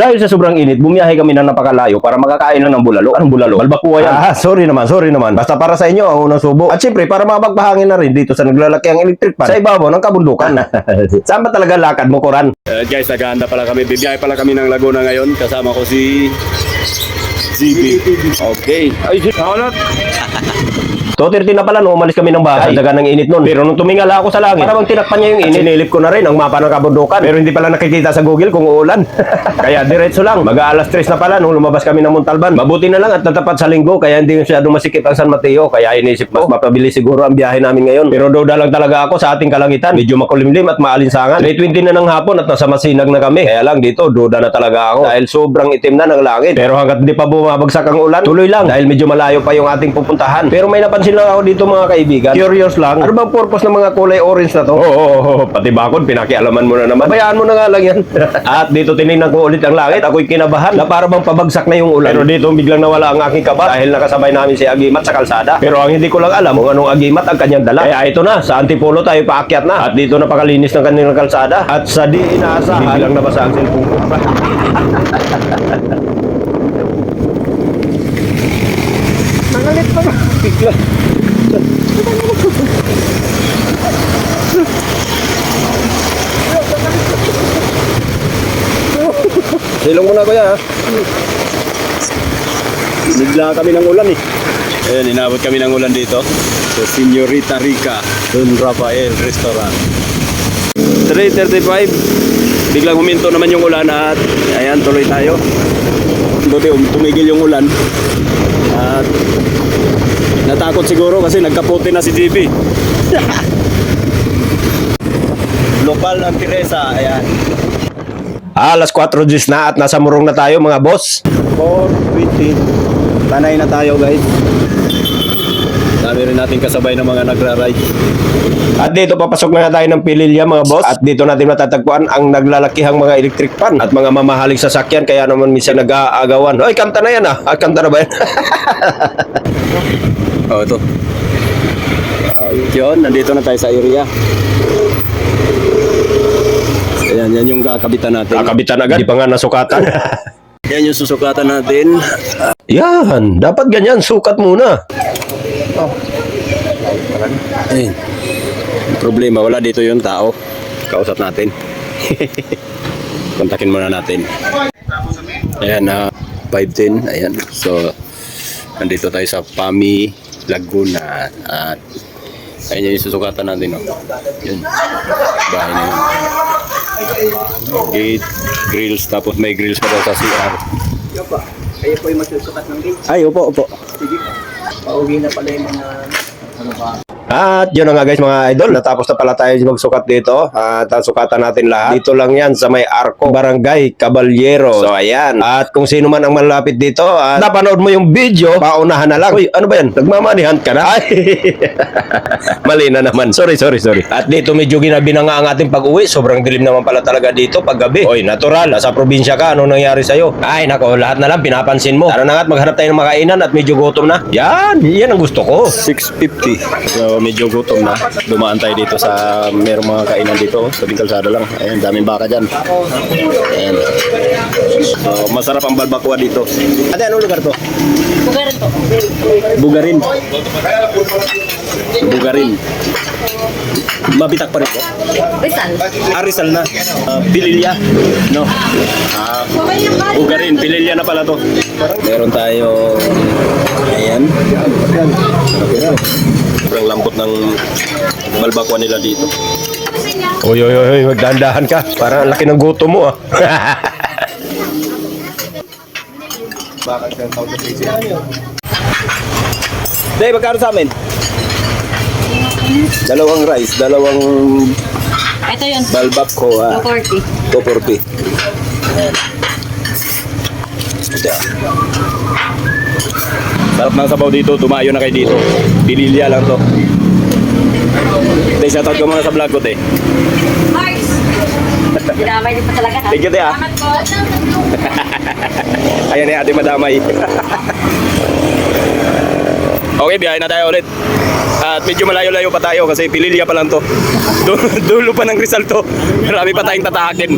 Dahil sa sobrang init, bumiyahe kami ng napakalayo para makakain lang ng bulalo. Anong bulalo? Balbakuwa yan. Sorry naman. Basta para sa inyo, ang unang subo. At syempre, para mapagpahangin na rin dito sa naglalaki ang electric fan sa ibabaw ng kabundukan. Saan ba talaga lakad mo, Koran? Guys, naghahanda pala kami. Bibiyahe pala kami ng Laguna ngayon. Kasama ko si ZB. Okay. Ay, Holot. 2:30 na pala nung umalis kami ng bahay. Daga ng init nun. Pero nung tumingala ako sa langit, parang tinakpan niya yung init. Sinilip ko na rin ang mapa ng kabundukan. Pero hindi pala nakikita sa Google kung uulan. Kaya diretso lang. Mag-aalas 3 na pala nung lumabas kami ng Montalban. Mabuti na lang at natapat sa linggo. Kaya hindi masyadong masikip ang San Mateo. Kaya inisip ko, mas mapabilis siguro ang biyahe namin ngayon. Pero duda lang talaga ako sa ating kalangitan. Medyo makulimlim at maalinsangan. 3:20 na ng hapon at nasa Masinag na kami. Kaya lang dito, duda na talaga ako. Dahil sobrang itim na ng langit. Pero hanggat hindi pa bumabagsak ang ulan, tuloy lang. Dahil medyo malayo pa yung ating pupuntahan. Pero may napansin lang ako dito mga kaibigan. Curious lang. Ano bang purpose ng mga kulay orange na to? Oo. Pati bakod, pinakialaman mo na naman. Bayaan mo na nga lang yan. At dito tinignan ko ulit ang langit. Ako'y kinabahan na para bang pabagsak na yung ulan. Pero dito biglang nawala ang aking kaba dahil nakasabay namin si Agimat sa kalsada. Pero ang hindi ko lang alam kung anong Agimat ang kanyang dala. Kaya ito na, sa Antipolo tayo paakyat na. At dito napakalinis ng kanilang kalsada. At sa di inaasahan, biglang nabasa ang cellphone ko. Nangalit pa ba? Bigla. Silong muna kuya ha. Bigla kami ng ulan eh. Ayan, inabot kami ng ulan dito. Sa Señorita Rica, Don Rafael Restaurant. 3:35. Biglang huminto naman yung ulan at ayan, tuloy tayo. Buti tumigil yung ulan. At natakot siguro kasi nagkaputi na si JB. Lokal ng Teresa, ayan. Alas 4:10 na at nasa Murong na tayo mga boss. 4:20. Tanay na tayo guys. Dami rin natin kasabay ng mga nagra-ride. At dito papasok na tayo ng Pililya mga boss. At dito natin matatagpuan ang naglalakihang mga electric fan at mga mamahaling sasakyan. Kaya naman minsan nag-aagawan. Ay, kanta na yan ah. Kanta na ba yan? Oh, ito. Yun, nandito na tayo sa area. Ayan, yan yung kakabitan natin. Kakabitan agad. Di pa nga nasukatan. Yan yung susukatan natin. Yan. Dapat ganyan. Sukat muna. Ayun. Problema, wala dito yung tao. Kausap natin. Kontakin muna natin. Ayan, 5:10. Ayan. So, nandito tayo sa Pami, Laguna. At ayan yung susukatan natin. Oh. Yun. Bahay na yun. Gate, grills, tapos may grills pa daw sa CR. Kayo po yung magsusukat ng gate. Ay, opo. Sige. Pauwi na pala yung mga ano ba? At yun na nga guys mga idol, natapos na pala tayo magsukat dito at sukatan natin lahat. Dito lang yan sa may Arco, Barangay Caballero. So ayan, at kung sino man ang malapit dito at napanood mo yung video, paunahan na lang. Uy, ano ba yan? Nagmamanihan ka na? Ay, mali na naman. Sorry. At dito medyo ginabi na nga ang ating pag-uwi. Sobrang dilim naman pala talaga dito pag gabi. Oy, natural, nasa probinsya ka, ano nangyari sa'yo? Ay nako, lahat na lang pinapansin mo. Tara na nga at maghanap tayo ng makainan at medyo gutom na. Yan ang gusto ko. 6:50. So, medyo gutom na. Dumaan tayo dito sa merong mga kainan dito. Tabing kalsada lang. Ayan, daming baka dyan. Ayan. So, masarap ang balbacoa dito. Ate, anong lugar to? Bugarin po. Bugarin. Mabitak pa rin po. Rizal. Rizal na. Pililya. No. Bugarin. Pililya na pala to. Meron tayo. Ayan. Sobrang lambot ng balbacoa nila dito. Uy, magdahan-dahan ka. Parang ang laki ng gutom mo ah. Dave, magkano sa amin? Dalawang rice, dalawang Ito yun. balbacoa. 240. 240. Ayan. Sarap ng sabaw dito, tumayo na kayo dito. Pililya lang to. Tay, shoutout ko muna sa vlog ko, te. Mars! Dinamay din pa talaga. Thank you, te, ah. Salamat po. Ayan eh, ate madamay. Okay, biyahe na tayo ulit. At medyo malayo-layo pa tayo kasi Pililya pa lang to. Dulo pa ng Rizal to. Marami pa tayong tatahakin.